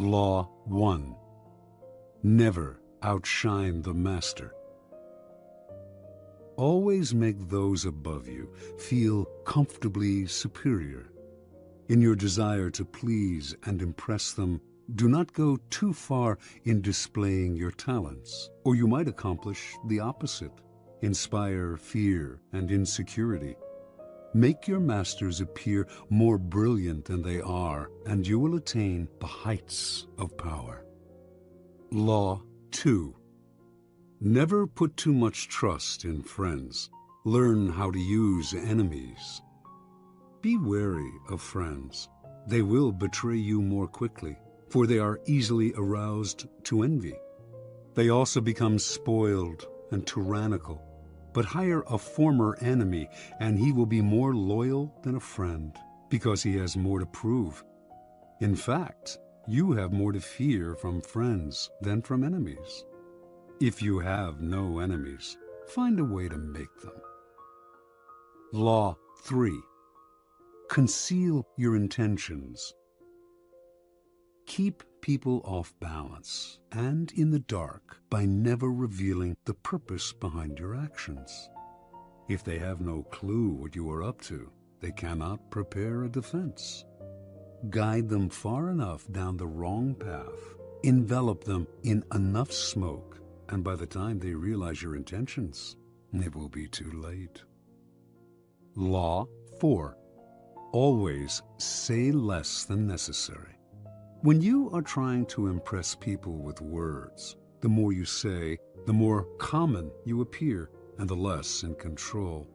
Law 1. Never outshine the master. Always make those above you feel comfortably superior. In your desire to please and impress them, do not go too far in displaying your talents, or you might accomplish the opposite, inspire fear and insecurity. Make your masters appear more brilliant than they are, and you will attain the heights of power. Law 2. Never put too much trust in friends. Learn how to use enemies. Be wary of friends. They will betray you more quickly, for they are easily aroused to envy. They also become spoiled and tyrannical. But hire a former enemy, and he will be more loyal than a friend, because he has more to prove. In fact, you have more to fear from friends than from enemies. If you have no enemies, find a way to make them. Law 3. Conceal your intentions. Keep people off balance and in the dark by never revealing the purpose behind your actions. If they have no clue what you are up to, they cannot prepare a defense. Guide them far enough down the wrong path, envelop them in enough smoke, and by the time they realize your intentions, it will be too late. Law 4. Always say less than necessary. When you are trying to impress people with words, the more you say, the more common you appear, and the less in control.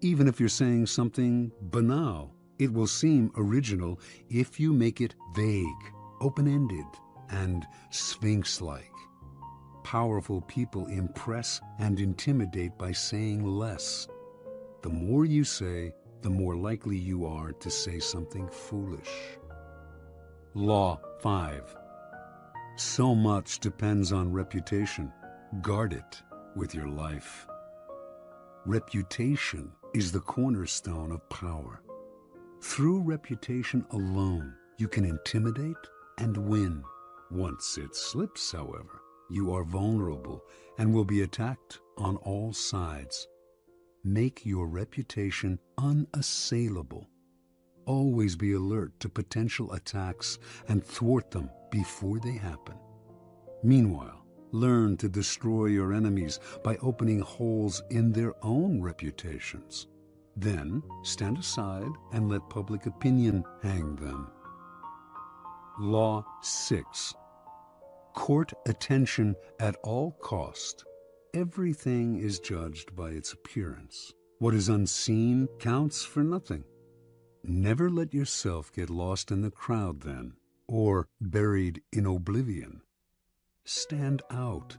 Even if you're saying something banal, it will seem original if you make it vague, open-ended, and sphinx-like. Powerful people impress and intimidate by saying less. The more you say, the more likely you are to say something foolish. Law 5. So much depends on reputation. Guard it with your life. Reputation is the cornerstone of power. Through reputation alone, you can intimidate and win. Once it slips, however, you are vulnerable and will be attacked on all sides. Make your reputation unassailable. Always be alert to potential attacks and thwart them before they happen. Meanwhile, learn to destroy your enemies by opening holes in their own reputations. Then stand aside and let public opinion hang them. Law 6. Court attention at all cost. Everything is judged by its appearance. What is unseen counts for nothing. Never let yourself get lost in the crowd then, or buried in oblivion. Stand out.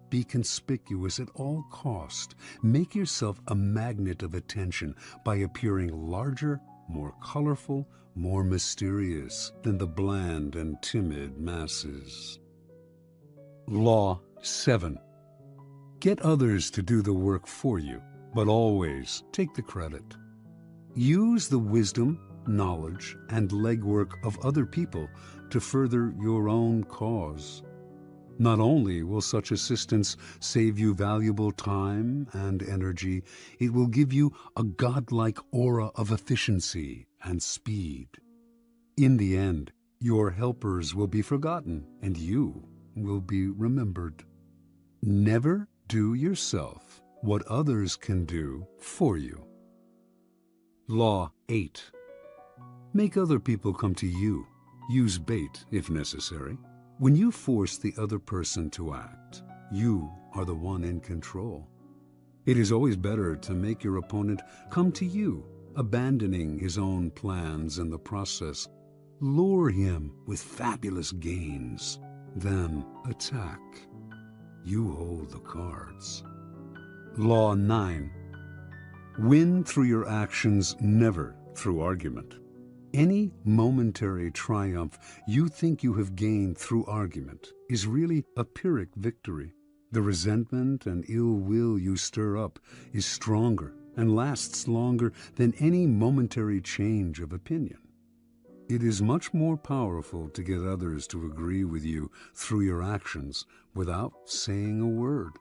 Be conspicuous at all cost. Make yourself a magnet of attention by appearing larger, more colorful, more mysterious than the bland and timid masses. Law 7. Get others to do the work for you, but always take the credit. Use the wisdom, knowledge, and legwork of other people to further your own cause. Not only will such assistance save you valuable time and energy, it will give you a godlike aura of efficiency and speed. In the end, your helpers will be forgotten and you will be remembered. Never do yourself what others can do for you. Law 8. Make other people come to you. Use bait if necessary. When you force the other person to act, you are the one in control. It is always better to make your opponent come to you, abandoning his own plans in the process. Lure him with fabulous gains, then attack. You hold the cards. Law 9. Win through your actions, never through argument. Any momentary triumph you think you have gained through argument is really a Pyrrhic victory. The resentment and ill will you stir up is stronger and lasts longer than any momentary change of opinion. It is much more powerful to get others to agree with you through your actions without saying a word.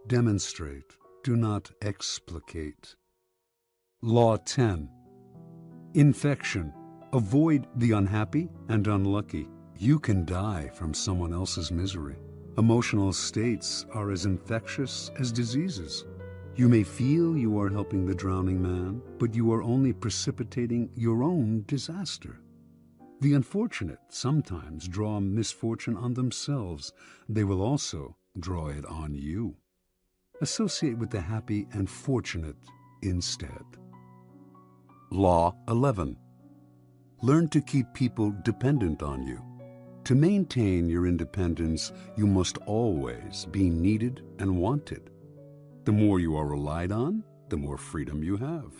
Demonstrate, do not explicate. Law 10. Infection. Avoid the unhappy and unlucky. You can die from someone else's misery. Emotional states are as infectious as diseases. You may feel you are helping the drowning man, but you are only precipitating your own disaster. The unfortunate sometimes draw misfortune on themselves. They will also draw it on you. Associate with the happy and fortunate instead. Law 11. Learn to keep people dependent on you. To maintain your independence, you must always be needed and wanted. The more you are relied on, the more freedom you have.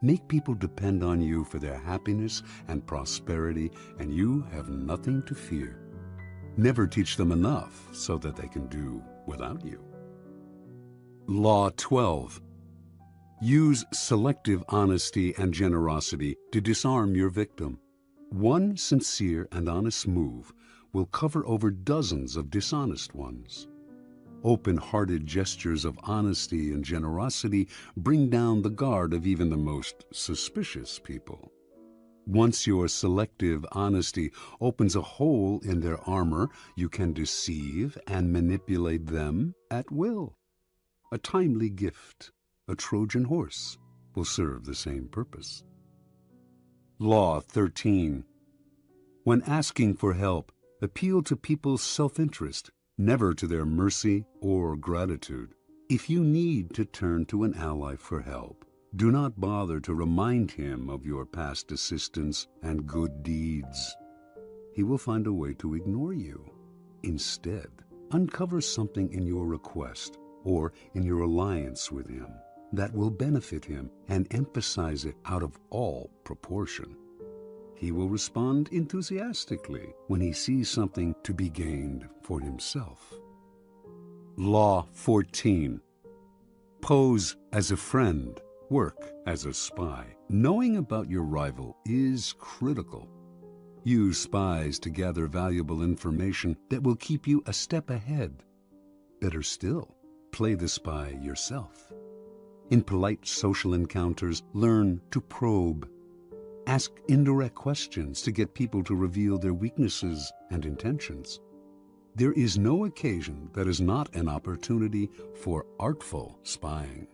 Make people depend on you for their happiness and prosperity, and you have nothing to fear. Never teach them enough so that they can do without you. Law 12. Use selective honesty and generosity to disarm your victim. One sincere and honest move will cover over dozens of dishonest ones. Open-hearted gestures of honesty and generosity bring down the guard of even the most suspicious people. Once your selective honesty opens a hole in their armor, you can deceive and manipulate them at will. A timely gift, a Trojan horse, will serve the same purpose. Law 13. When asking for help, appeal to people's self-interest, never to their mercy or gratitude. If you need to turn to an ally for help, do not bother to remind him of your past assistance and good deeds. He will find a way to ignore you. Instead, uncover something in your request or in your alliance with him that will benefit him and emphasize it out of all proportion. He will respond enthusiastically when he sees something to be gained for himself. Law 14. Pose as a friend, work as a spy. Knowing about your rival is critical. Use spies to gather valuable information that will keep you a step ahead. Better still, play the spy yourself. In polite social encounters, learn to probe. Ask indirect questions to get people to reveal their weaknesses and intentions. There is no occasion that is not an opportunity for artful spying.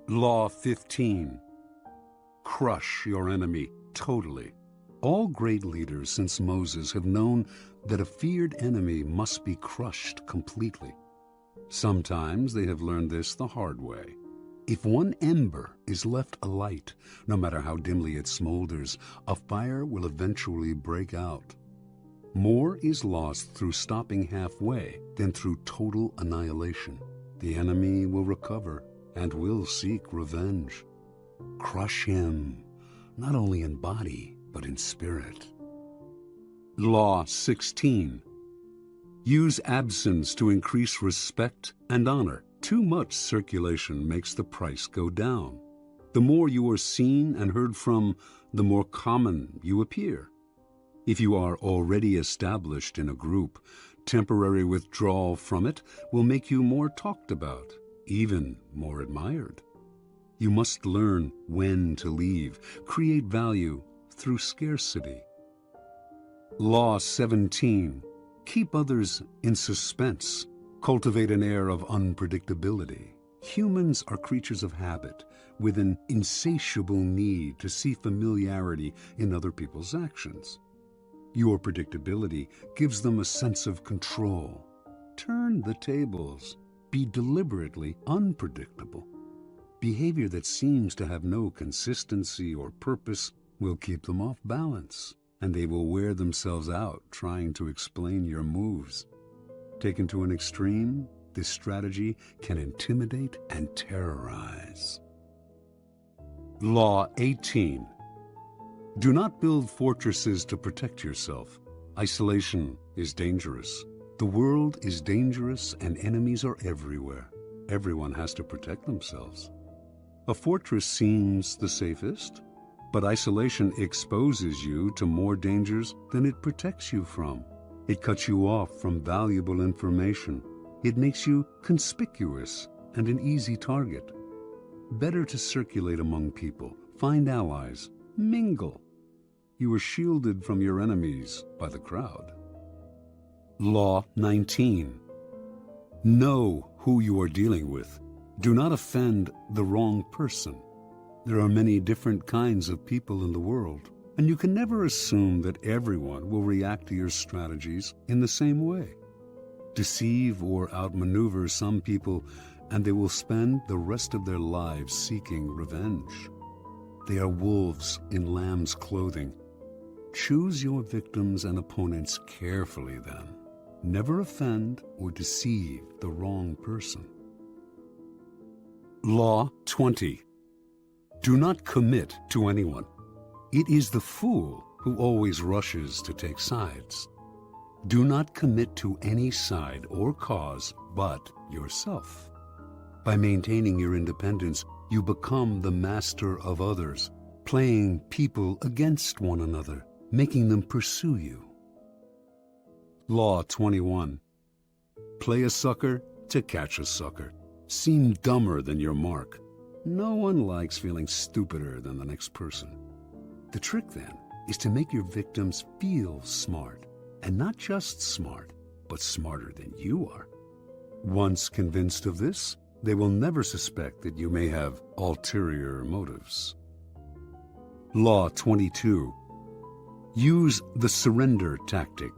Law 15. Crush your enemy totally. All great leaders since Moses have known that a feared enemy must be crushed completely. Sometimes they have learned this the hard way. If one ember is left alight, no matter how dimly it smolders, a fire will eventually break out. More is lost through stopping halfway than through total annihilation. The enemy will recover and will seek revenge. Crush him, not only in body, but in spirit. Law 16. Use absence to increase respect and honor. Too much circulation makes the price go down. The more you are seen and heard from, the more common you appear. If you are already established in a group, temporary withdrawal from it will make you more talked about, even more admired. You must learn when to leave, create value through scarcity. Law 17. Keep others in suspense. Cultivate an air of unpredictability. Humans are creatures of habit, with an insatiable need to see familiarity in other people's actions. Your predictability gives them a sense of control. Turn the tables. Be deliberately unpredictable. Behavior that seems to have no consistency or purpose will keep them off balance, and they will wear themselves out trying to explain your moves. Taken to an extreme, this strategy can intimidate and terrorize. Law 18. Do not build fortresses to protect yourself. Isolation is dangerous. The world is dangerous and enemies are everywhere. Everyone has to protect themselves. A fortress seems the safest, But isolation exposes you to more dangers than it protects you from. It cuts you off from valuable information. It makes you conspicuous and an easy target. Better to circulate among people, find allies, mingle. You are shielded from your enemies by the crowd. Law 19. Know who you are dealing with. Do not offend the wrong person. There are many different kinds of people in the world, and you can never assume that everyone will react to your strategies in the same way. Deceive or outmaneuver some people, and they will spend the rest of their lives seeking revenge. They are wolves in lamb's clothing. Choose your victims and opponents carefully then. Never offend or deceive the wrong person. Law 20. Do not commit to anyone. It is the fool who always rushes to take sides. Do not commit to any side or cause but yourself. By maintaining your independence, you become the master of others, playing people against one another, making them pursue you. Law 21. Play a sucker to catch a sucker. Seem dumber than your mark. No one likes feeling stupider than the next person. The trick, then, is to make your victims feel smart, and not just smart, but smarter than you are. Once convinced of this, they will never suspect that you may have ulterior motives. Law 22. Use the surrender tactic.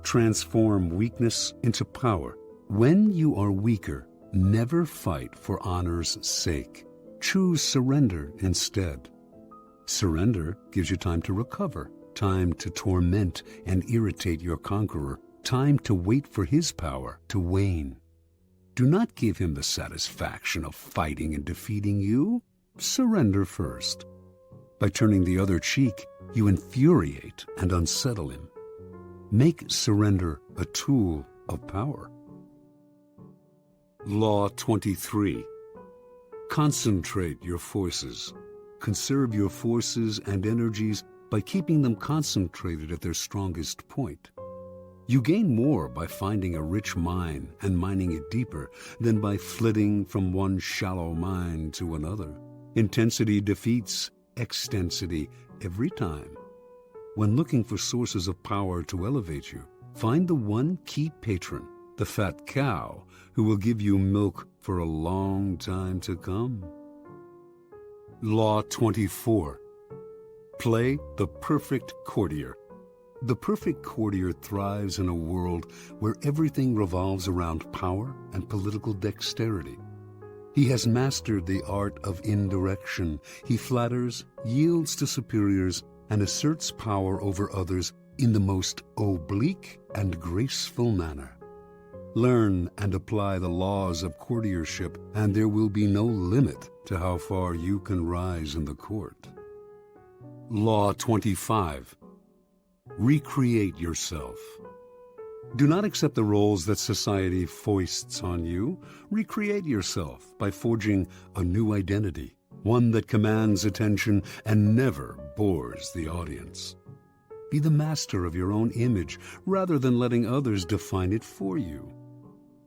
Transform weakness into power. When you are weaker, never fight for honor's sake. Choose surrender instead. Surrender gives you time to recover, time to torment and irritate your conqueror, time to wait for his power to wane. Do not give him the satisfaction of fighting and defeating you. Surrender first. By turning the other cheek, you infuriate and unsettle him. Make surrender a tool of power. Law 23. Concentrate your forces. Conserve your forces and energies by keeping them concentrated at their strongest point. You gain more by finding a rich mine and mining it deeper than by flitting from one shallow mine to another. Intensity defeats extensity every time. When looking for sources of power to elevate you, find the one key patron, the fat cow, who will give you milk for a long time to come. Law 24. Play the perfect courtier. The perfect courtier thrives in a world where everything revolves around power and political dexterity. He has mastered the art of indirection. He flatters, yields to superiors, and asserts power over others in the most oblique and graceful manner. Learn and apply the laws of courtiership, and there will be no limit to how far you can rise in the court. Law 25. Recreate yourself. Do not accept the roles that society foists on you. Recreate yourself by forging a new identity, one that commands attention and never bores the audience. Be the master of your own image rather than letting others define it for you.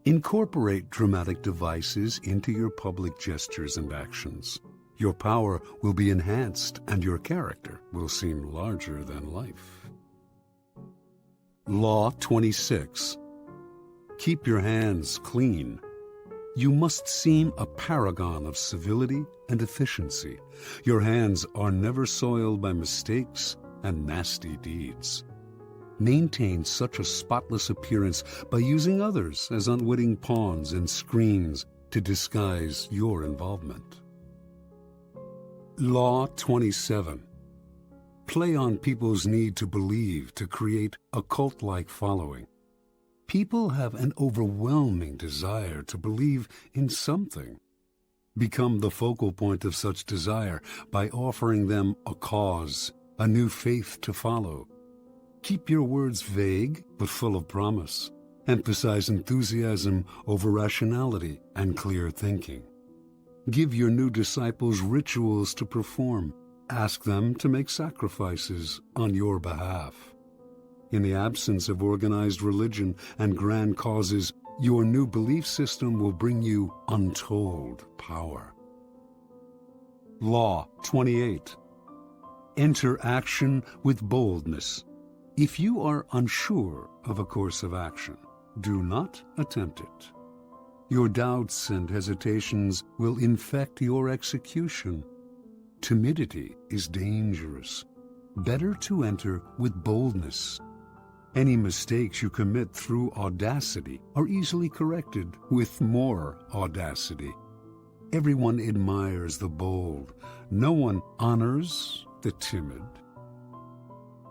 Incorporate dramatic devices into your public gestures and actions. Your power will be enhanced and your character will seem larger than life. Law 26. Keep your hands clean. You must seem a paragon of civility and efficiency. Your hands are never soiled by mistakes and nasty deeds. Maintain such a spotless appearance by using others as unwitting pawns and screens to disguise your involvement. Law 27. Play on people's need to believe to create a cult-like following. People have an overwhelming desire to believe in something. Become the focal point of such desire by offering them a cause, a new faith to follow. Keep your words vague but full of promise. Emphasize enthusiasm over rationality and clear thinking. Give your new disciples rituals to perform. Ask them to make sacrifices on your behalf. In the absence of organized religion and grand causes, your new belief system will bring you untold power. Law 28. Enter action with boldness. If you are unsure of a course of action, do not attempt it. Your doubts and hesitations will infect your execution. Timidity is dangerous. Better to enter with boldness. Any mistakes you commit through audacity are easily corrected with more audacity. Everyone admires the bold. No one honors the timid.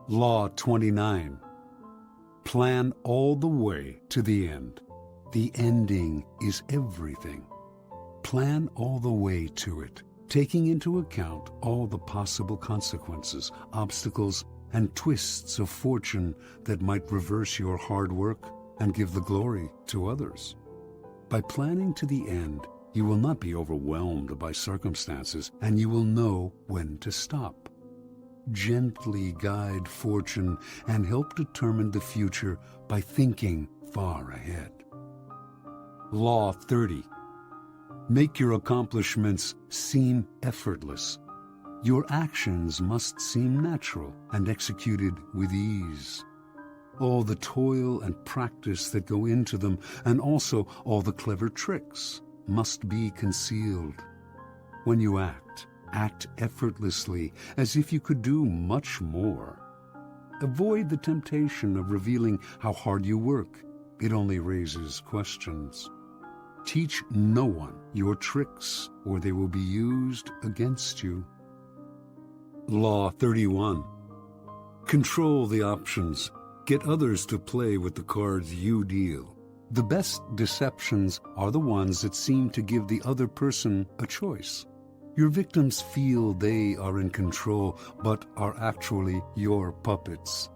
Law 29. Plan all the way to the end. The ending is everything. Plan all the way to it, taking into account all the possible consequences, obstacles, and twists of fortune that might reverse your hard work and give the glory to others. By planning to the end, you will not be overwhelmed by circumstances, and you will know when to stop. Gently guide fortune and help determine the future by thinking far ahead. Law 30. Make your accomplishments seem effortless. Your actions must seem natural and executed with ease. All the toil and practice that go into them, and also all the clever tricks, must be concealed. When you act effortlessly, as if you could do much more. Avoid the temptation of revealing how hard you work. It only raises questions. Teach no one your tricks, or they will be used against you. Law 31. Control the options. Get others to play with the cards you deal. The best deceptions are the ones that seem to give the other person a choice. Your victims feel they are in control, but are actually your puppets.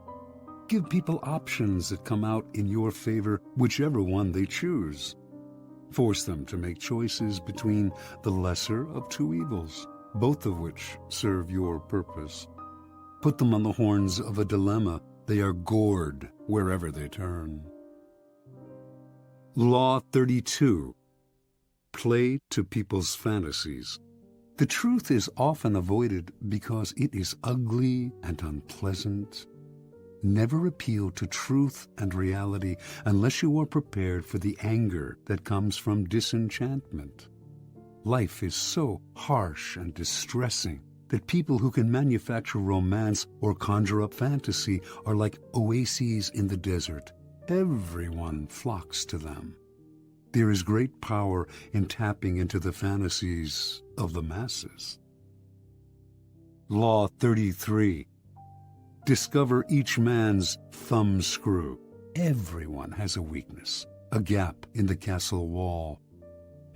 Give people options that come out in your favor, whichever one they choose. Force them to make choices between the lesser of two evils, both of which serve your purpose. Put them on the horns of a dilemma. They are gored wherever they turn. Law 32. Play to people's fantasies. The truth is often avoided because it is ugly and unpleasant. Never appeal to truth and reality unless you are prepared for the anger that comes from disenchantment. Life is so harsh and distressing that people who can manufacture romance or conjure up fantasy are like oases in the desert. Everyone flocks to them. There is great power in tapping into the fantasies of the masses. Law 33. Discover each man's thumbscrew. Everyone has a weakness, a gap in the castle wall.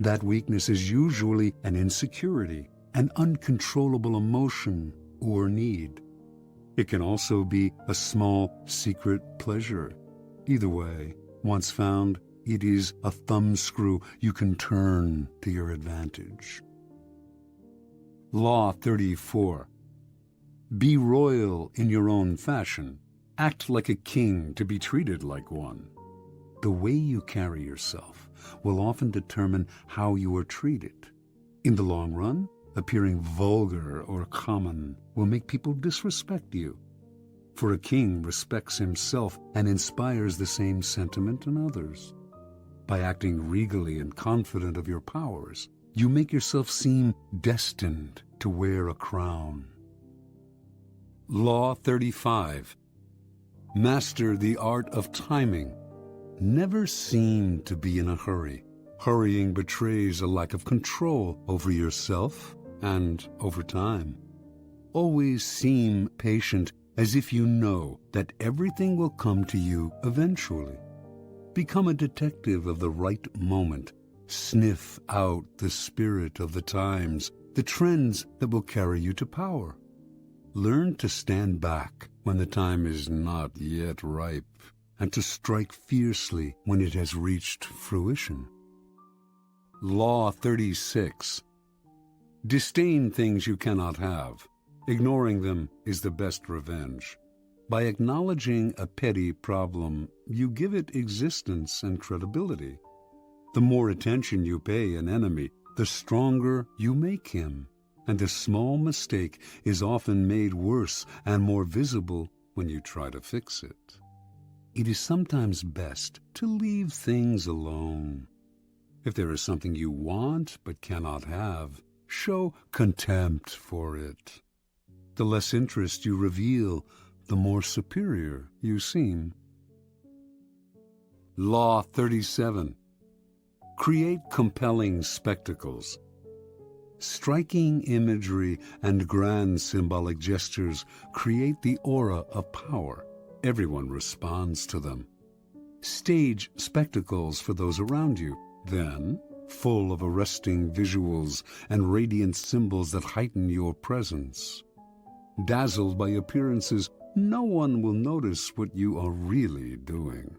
That weakness is usually an insecurity, an uncontrollable emotion or need. It can also be a small secret pleasure. Either way, once found, it is a thumbscrew you can turn to your advantage. Law 34. Be royal in your own fashion. Act like a king to be treated like one. The way you carry yourself will often determine how you are treated. In the long run, appearing vulgar or common will make people disrespect you. For a king respects himself and inspires the same sentiment in others. By acting regally and confident of your powers, you make yourself seem destined to wear a crown. Law 35. Master the art of timing. Never seem to be in a hurry. Hurrying betrays a lack of control over yourself and over time. Always seem patient, as if you know that everything will come to you eventually. Become a detective of the right moment. Sniff out the spirit of the times, the trends that will carry you to power. Learn to stand back when the time is not yet ripe, and to strike fiercely when it has reached fruition. Law 36. Disdain things you cannot have. Ignoring them is the best revenge. By acknowledging a petty problem, you give it existence and credibility. The more attention you pay an enemy, the stronger you make him. And a small mistake is often made worse and more visible when you try to fix it. It is sometimes best to leave things alone. If there is something you want but cannot have, show contempt for it. The less interest you reveal, the more superior you seem. Law 37. Create compelling spectacles. Striking imagery and grand symbolic gestures create the aura of power. Everyone responds to them. Stage spectacles for those around you, then, full of arresting visuals and radiant symbols that heighten your presence. Dazzled by appearances, no one will notice what you are really doing.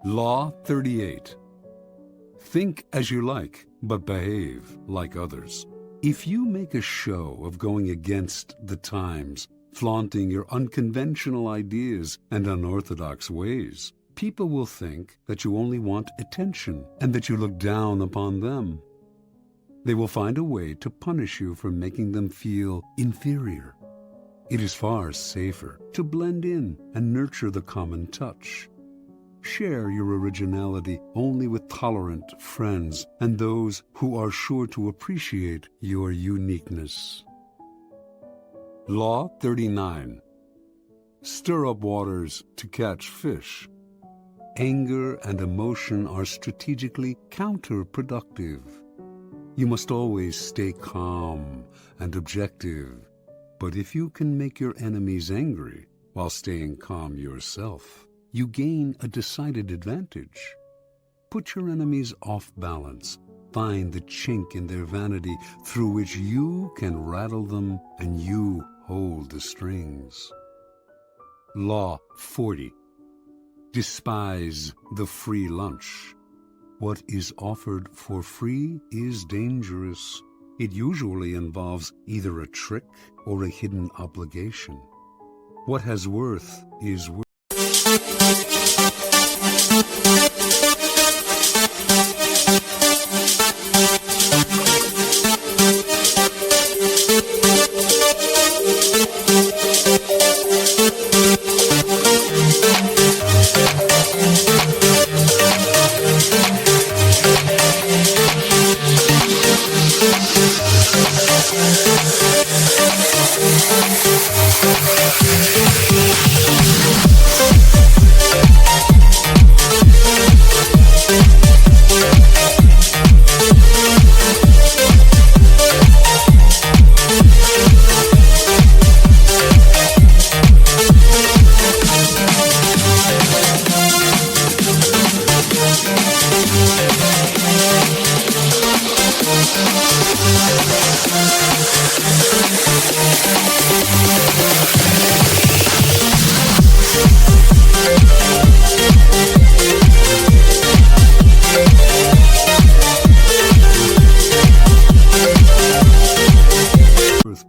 Law 38. Think as you like, but behave like others. If you make a show of going against the times, flaunting your unconventional ideas and unorthodox ways, people will think that you only want attention and that you look down upon them. They will find a way to punish you for making them feel inferior. It is far safer to blend in and nurture the common touch. Share your originality only with tolerant friends and those who are sure to appreciate your uniqueness. Law 39. Stir up waters to catch fish. Anger and emotion are strategically counterproductive. You must always stay calm and objective. But if you can make your enemies angry while staying calm yourself, you gain a decided advantage. Put your enemies off balance. Find the chink in their vanity through which you can rattle them and you hold the strings. Law 40. Despise the free lunch. What is offered for free is dangerous. It usually involves either a trick or a hidden obligation. What has worth is worth.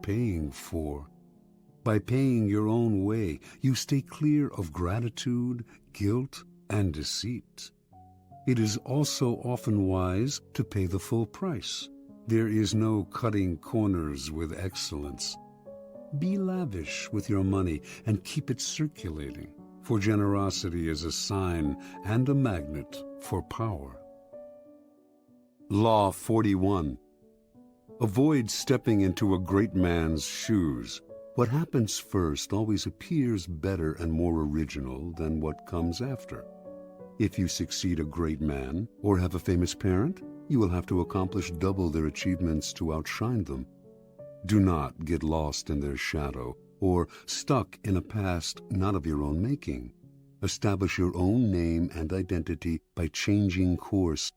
Paying for. By paying your own way, you stay clear of gratitude, guilt, and deceit. It is also often wise to pay the full price. There is no cutting corners with excellence. Be lavish with your money and keep it circulating, for generosity is a sign and a magnet for power. Law 41. Avoid stepping into a great man's shoes. What happens first always appears better and more original than what comes after. If you succeed a great man or have a famous parent, you will have to accomplish double their achievements to outshine them. Do not get lost in their shadow or stuck in a past not of your own making. Establish your own name and identity by changing course.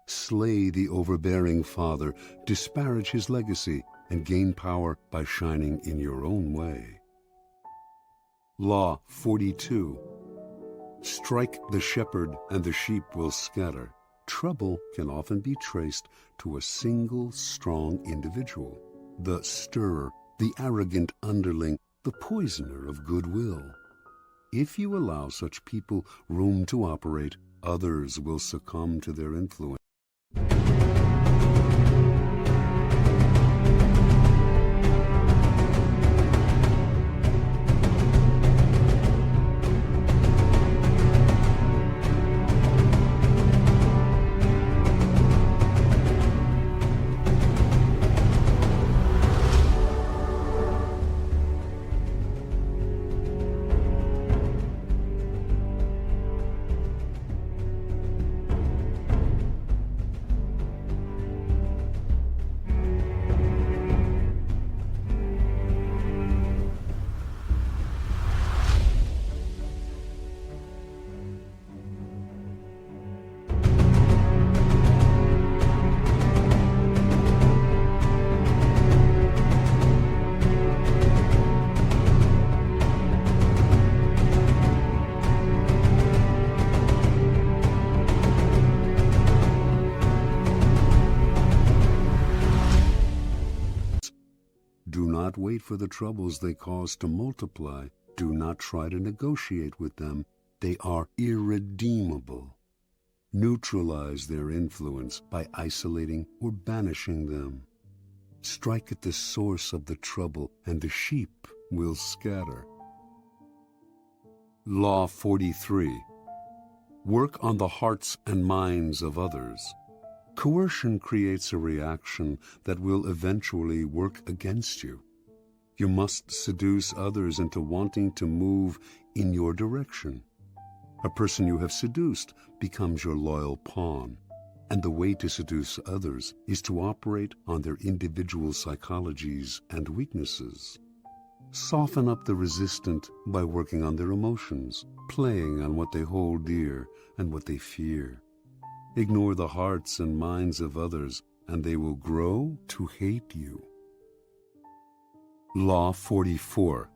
Slay the overbearing father, disparage his legacy, and gain power by shining in your own way. Law 42. Strike the shepherd and the sheep will scatter. Trouble can often be traced to a single strong individual. the stirrer, the arrogant underling, the poisoner of goodwill. If you allow such people room to operate, others will succumb to their influence. Do not wait for the troubles they cause to multiply. Do not try to negotiate with them. They are irredeemable. Neutralize their influence by isolating or banishing them. Strike at the source of the trouble, and the sheep will scatter. Law 43. Work on the hearts and minds of others. Coercion creates a reaction that will eventually work against you. You must seduce others into wanting to move in your direction. A person you have seduced becomes your loyal pawn, and the way to seduce others is to operate on their individual psychologies and weaknesses. Soften up the resistant by working on their emotions, playing on what they hold dear and what they fear. Ignore the hearts and minds of others, and they will grow to hate you. Law 44.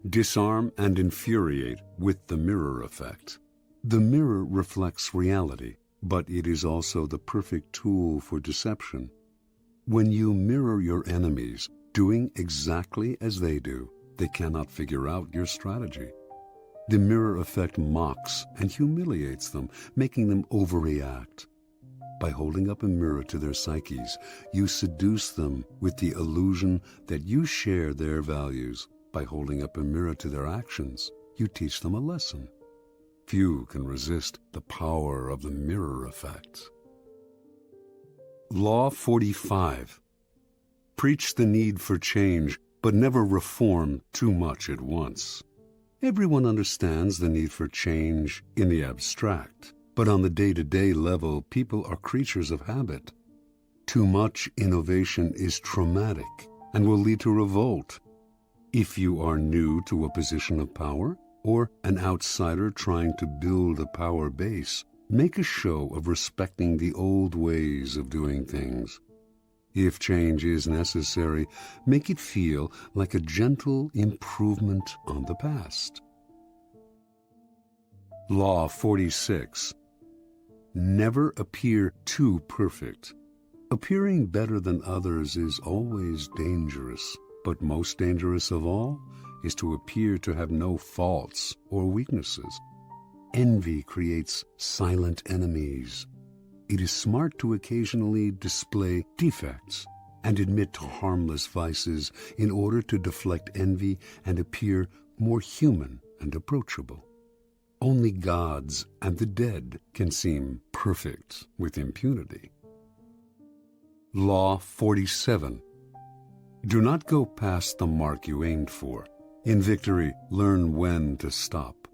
Disarm and infuriate with the mirror effect. The mirror reflects reality, but it is also the perfect tool for deception. When you mirror your enemies, doing exactly as they do, they cannot figure out your strategy. The mirror effect mocks and humiliates them, making them overreact. By holding up a mirror to their psyches, you seduce them with the illusion that you share their values. By holding up a mirror to their actions, you teach them a lesson. Few can resist the power of the mirror effect. Law 45. Preach the need for change, but never reform too much at once. Everyone understands the need for change in the abstract, but on the day-to-day level, people are creatures of habit. Too much innovation is traumatic and will lead to revolt. If you are new to a position of power, or an outsider trying to build a power base, make a show of respecting the old ways of doing things. If change is necessary, make it feel like a gentle improvement on the past. Law 46. Never appear too perfect. Appearing better than others is always dangerous, but most dangerous of all is to appear to have no faults or weaknesses. Envy creates silent enemies. It is smart to occasionally display defects and admit to harmless vices in order to deflect envy and appear more human and approachable. Only gods and the dead can seem perfect with impunity. Law 47. Do not go past the mark you aimed for. In victory, learn when to stop.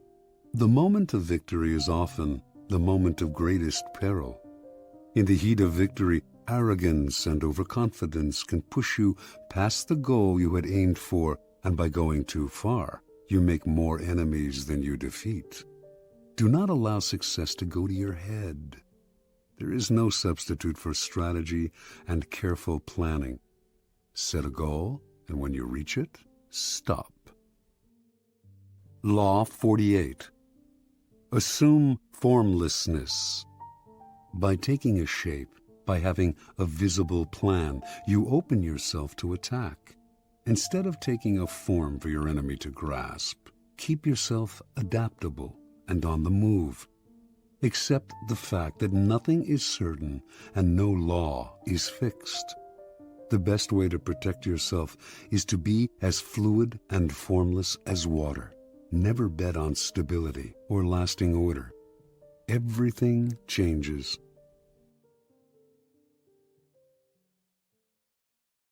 The moment of victory is often the moment of greatest peril. In the heat of victory, arrogance and overconfidence can push you past the goal you had aimed for, and by going too far, you make more enemies than you defeat. Do not allow success to go to your head. There is no substitute for strategy and careful planning. Set a goal, and when you reach it, stop. Law 48. Assume formlessness. By taking a shape, By having a visible plan, you open yourself to attack. Instead of taking a form for your enemy to grasp, keep yourself adaptable and on the move. Accept the fact that nothing is certain and no law is fixed. The best way to protect yourself is to be as fluid and formless as water. Never bet on stability or lasting order. Everything changes